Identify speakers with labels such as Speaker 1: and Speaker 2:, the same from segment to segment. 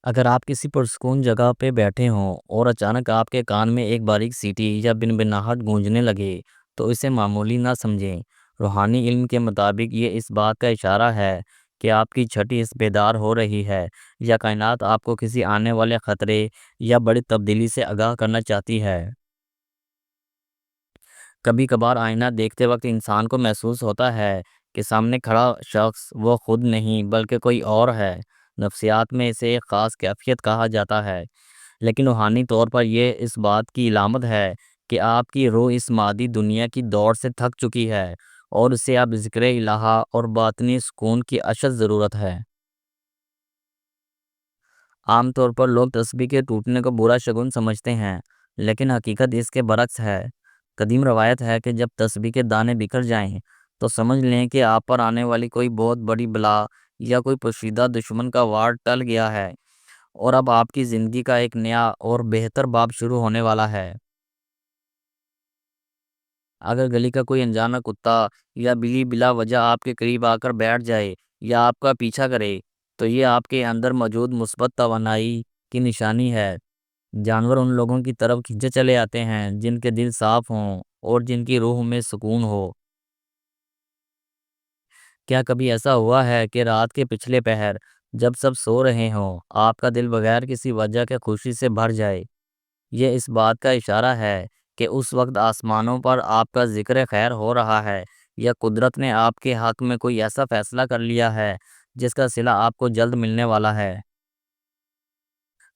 Speaker 1: اگر آپ کسی پرسکون جگہ پہ بیٹھے ہوں اور اچانک آپ کے کان میں ایک باریک سیٹی یا بنبناہٹ گونجنے لگے تو اسے معمولی نہ سمجھیں۔ روحانی علم کے مطابق یہ اس بات کا اشارہ ہے کہ آپ کی چھٹی اس بیدار ہو رہی ہے، یا کائنات آپ کو کسی آنے والے خطرے یا بڑی تبدیلی سے آگاہ کرنا چاہتی ہے۔ کبھی کبھار آئینہ دیکھتے وقت انسان کو محسوس ہوتا ہے کہ سامنے کھڑا شخص وہ خود نہیں بلکہ کوئی اور ہے۔ نفسیات میں اسے ایک خاص کیفیت کہا جاتا ہے، لیکن روحانی طور پر یہ اس بات کی علامت ہے کہ آپ کی روح اس مادی دنیا کی دوڑ سے تھک چکی ہے اور اسے اب ذکر الہہ اور باطنی سکون کی اشد ضرورت ہے۔ عام طور پر لوگ تسبیح کے ٹوٹنے کو برا شگون سمجھتے ہیں، لیکن حقیقت اس کے برعکس ہے۔ قدیم روایت ہے کہ جب تسبیح کے دانے بکھر جائیں تو سمجھ لیں کہ آپ پر آنے والی کوئی بہت بڑی بلا یا کوئی پوشیدہ دشمن کا وار ٹل گیا ہے، اور اب آپ کی زندگی کا ایک نیا اور بہتر باب شروع ہونے والا ہے۔ اگر گلی کا کوئی انجانا کتا یا بلی بلا وجہ آپ کے قریب آ کر بیٹھ جائے یا آپ کا پیچھا کرے تو یہ آپ کے اندر موجود مثبت توانائی کی نشانی ہے۔ جانور ان لوگوں کی طرف کھنچے چلے آتے ہیں جن کے دل صاف ہوں اور جن کی روح میں سکون ہو۔ کیا کبھی ایسا ہوا ہے کہ رات کے پچھلے پہر جب سب سو رہے ہوں آپ کا دل بغیر کسی وجہ کے خوشی سے بھر جائے؟ یہ اس بات کا اشارہ ہے کہ اس وقت آسمانوں پر آپ کا ذکر خیر ہو رہا ہے، یا قدرت نے آپ کے حق میں کوئی ایسا فیصلہ کر لیا ہے جس کا صلہ آپ کو جلد ملنے والا ہے۔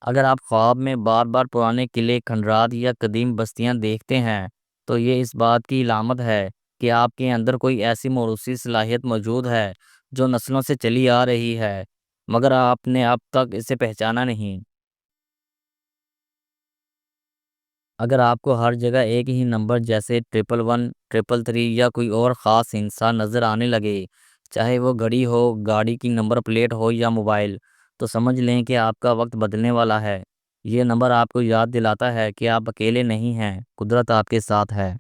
Speaker 1: اگر آپ خواب میں بار بار پرانے قلعے، کھنڈرات یا قدیم بستیاں دیکھتے ہیں تو یہ اس بات کی علامت ہے کہ آپ کے اندر کوئی ایسی موروثی صلاحیت موجود ہے جو نسلوں سے چلی آ رہی ہے، مگر آپ نے اب تک اسے پہچانا نہیں۔ اگر آپ کو ہر جگہ ایک ہی نمبر جیسے 111، 333 یا کوئی اور خاص انسان نظر آنے لگے، چاہے وہ گھڑی ہو، گاڑی کی نمبر پلیٹ ہو یا موبائل، تو سمجھ لیں کہ آپ کا وقت بدلنے والا ہے۔ یہ نمبر آپ کو یاد دلاتا ہے کہ آپ اکیلے نہیں ہیں، قدرت آپ کے ساتھ ہے۔